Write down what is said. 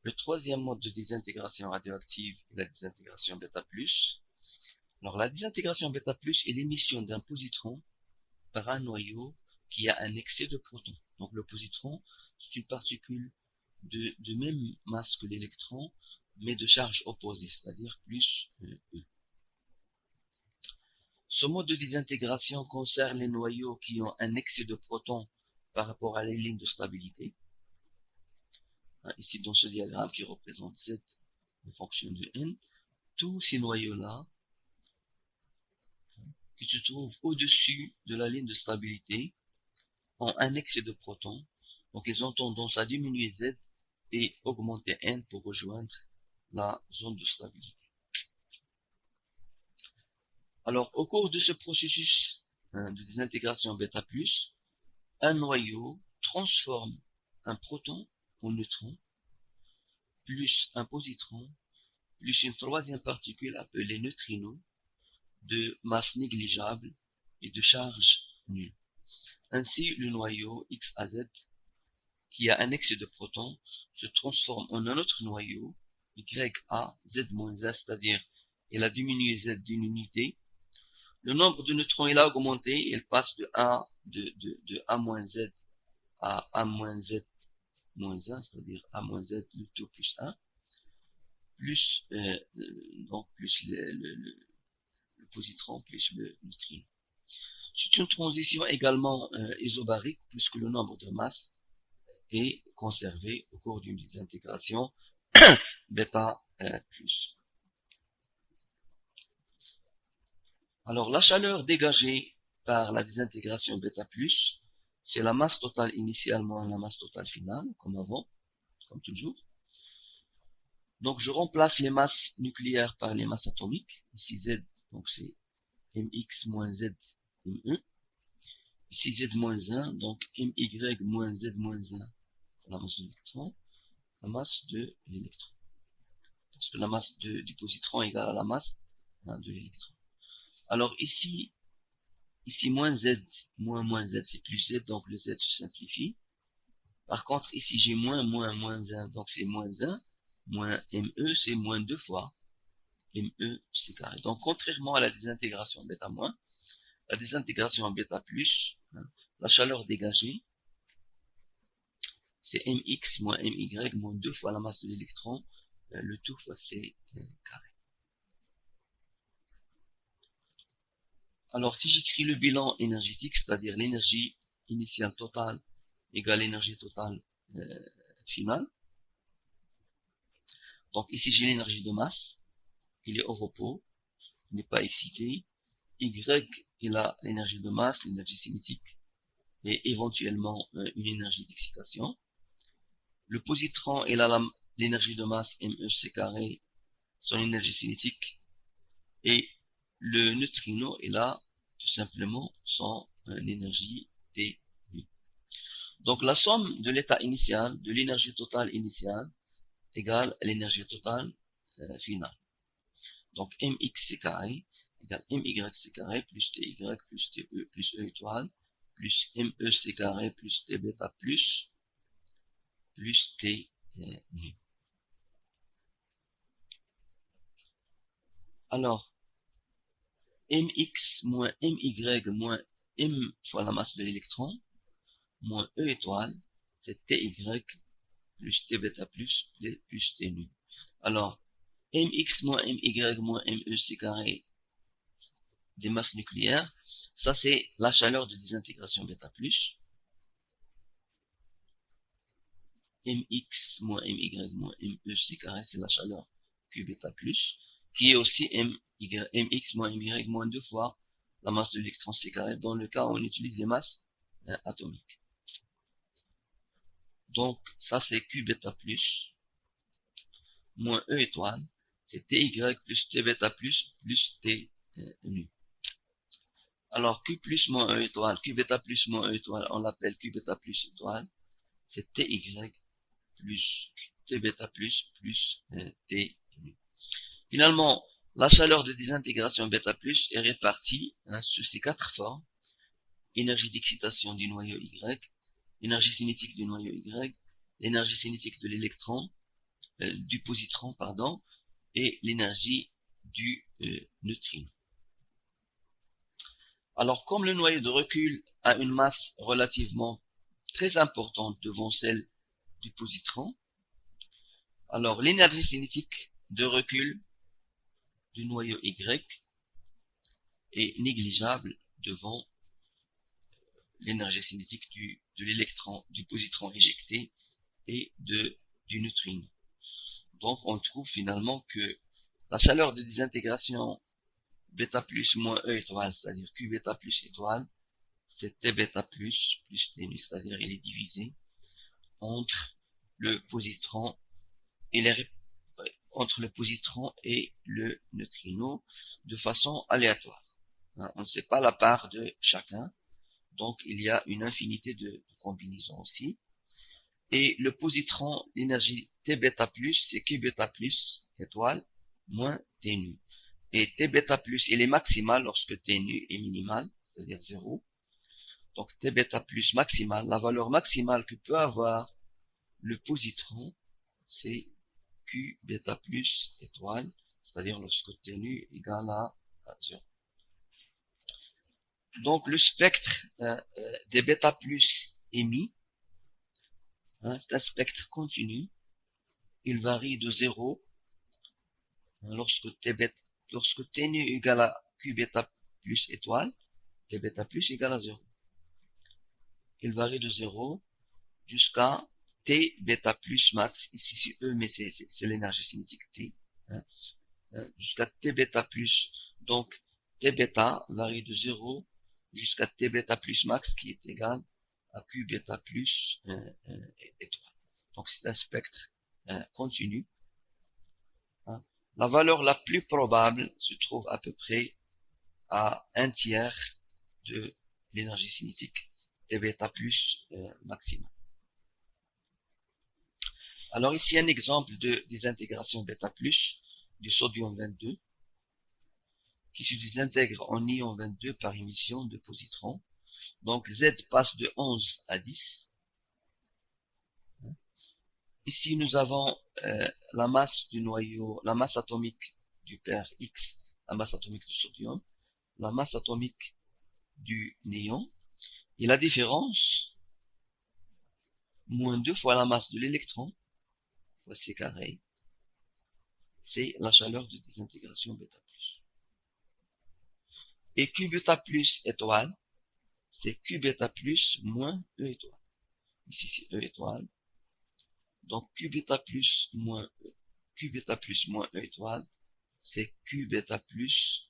Le troisième mode de désintégration radioactive est la désintégration bêta+. Alors, la désintégration bêta+ est l'émission d'un positron par un noyau qui a un excès de protons. Donc, le positron, c'est une particule de même masse que l'électron, mais de charge opposée, c'est-à-dire plus E. Ce mode de désintégration concerne les noyaux qui ont un excès de protons par rapport à les lignes de stabilité. Ici, dans ce diagramme qui représente Z en fonction de N, tous ces noyaux-là, qui se trouvent au-dessus de la ligne de stabilité, ont un excès de protons. Donc, ils ont tendance à diminuer Z et augmenter N pour rejoindre la zone de stabilité. Alors, au cours de ce processus de désintégration bêta+, un noyau transforme un proton en neutron, plus un positron, plus une troisième particule appelée neutrino, de masse négligeable et de charge nulle. Ainsi, le noyau X à Z, qui a un excès de protons, se transforme en un autre noyau, Y à Z-1, c'est-à-dire il a diminué Z d'une unité. Le nombre de neutrons il a augmenté, il passe de A-Z à A-Z-1, c'est-à-dire A-Z le tout plus 1, plus, donc plus le positron plus le neutrino. C'est une transition également isobarique puisque le nombre de masses est conservé au cours d'une désintégration bêta+. Alors la chaleur dégagée par la désintégration bêta+, c'est la masse totale initiale moins la masse totale finale, comme avant, comme toujours. Donc je remplace les masses nucléaires par les masses atomiques. Ici Z, donc c'est mx moins Z me. Ici Z-1, donc my moins Z-1 pour la masse de l'électron, la masse de l'électron. Parce que la masse du positron est égale à la masse de l'électron. Alors ici moins Z, moins Z, c'est plus Z, donc le Z se simplifie. Par contre, ici j'ai moins 1, donc c'est moins 1, moins ME, c'est moins 2 fois ME c carré. Donc contrairement à la désintégration bêta-, la désintégration en bêta+, la chaleur dégagée, c'est mx moins my moins 2 fois la masse de l'électron, le tout fois c carré. Alors si j'écris le bilan énergétique, c'est-à-dire l'énergie initiale totale égale l'énergie totale finale, donc ici j'ai l'énergie de masse, il est au repos, il n'est pas excité, y il a l'énergie de masse, l'énergie cinétique, et éventuellement une énergie d'excitation. Le positron il a l'énergie de masse mec carré, son énergie cinétique, et le neutrino il a tout simplement son énergie T. Donc la somme de l'état initial, de l'énergie totale initiale, égale l'énergie totale finale. Donc mx carré égale my carré plus ty plus te plus e étoile plus mec carré plus t bêta plus t nu. Alors, mx moins my moins m fois la masse de l'électron moins e étoile, c'est ty plus t bêta plus t nu. Alors, mx moins my moins mec carré des masses nucléaires, ça c'est la chaleur de désintégration bêta+. Mx moins my moins mec carré, c'est la chaleur Q bêta+, qui est aussi mx moins my moins 2 fois la masse de l'électron c carré, dans le cas où on utilise les masses atomiques. Donc, ça c'est Q bêta+, moins E étoile, c'est Ty plus T bêta plus T nu. Alors, Q plus moins E étoile, Q bêta plus moins E étoile, on l'appelle Q bêta plus étoile, c'est Ty plus T bêta plus T nu. Finalement, la chaleur de désintégration bêta plus est répartie sur ces quatre formes. Énergie d'excitation du noyau Y, énergie cinétique du noyau Y, l'énergie cinétique de l'électron, du positron, pardon, et l'énergie du neutrino. Alors, comme le noyau de recul a une masse relativement très importante devant celle du positron, alors l'énergie cinétique de recul du noyau Y est négligeable devant l'énergie cinétique de l'électron, du positron éjecté et du neutrino. Donc, on trouve finalement que la chaleur de désintégration bêta plus moins E étoile, c'est-à-dire Q bêta plus étoile, c'est T bêta plus T nu, c'est-à-dire il est divisé entre le positron et le neutrino de façon aléatoire. On ne sait pas la part de chacun, donc il y a une infinité de combinaisons aussi. Et le positron, l'énergie T bêta plus, c'est Q bêta plus étoile moins T nu. Et T bêta plus, il est maximal lorsque T nu est minimal, c'est-à-dire 0. Donc T bêta plus maximal, la valeur maximale que peut avoir le positron, c'est Q bêta plus étoile, c'est-à-dire lorsque T nu égale à 0. Donc le spectre des bêta plus émis, c'est un spectre continu, il varie de 0 lorsque T nu égale à Q bêta plus étoile, T bêta plus égale à 0. Il varie de 0 jusqu'à T bêta plus max, ici c'est E, mais c'est l'énergie cinétique T, jusqu'à T bêta plus, donc T bêta varie de 0 jusqu'à T bêta plus max qui est égal à Q bêta plus étoile. Donc c'est un spectre continu. La valeur la plus probable se trouve à peu près à un tiers de l'énergie cinétique T bêta plus maximum. Alors ici un exemple de désintégration bêta plus du sodium 22 qui se désintègre en ion 22 par émission de positrons. Donc Z passe de 11 à 10. Ici nous avons la masse du noyau, la masse atomique du paire X, la masse atomique du sodium, la masse atomique du néon, et la différence, moins 2 fois la masse de l'électron, fois C carré, c'est la chaleur de désintégration bêta plus. Et Q bêta plus étoile, c'est Q bêta plus moins E étoile. Ici c'est E étoile. Donc Q bêta plus moins E étoile, c'est Q bêta plus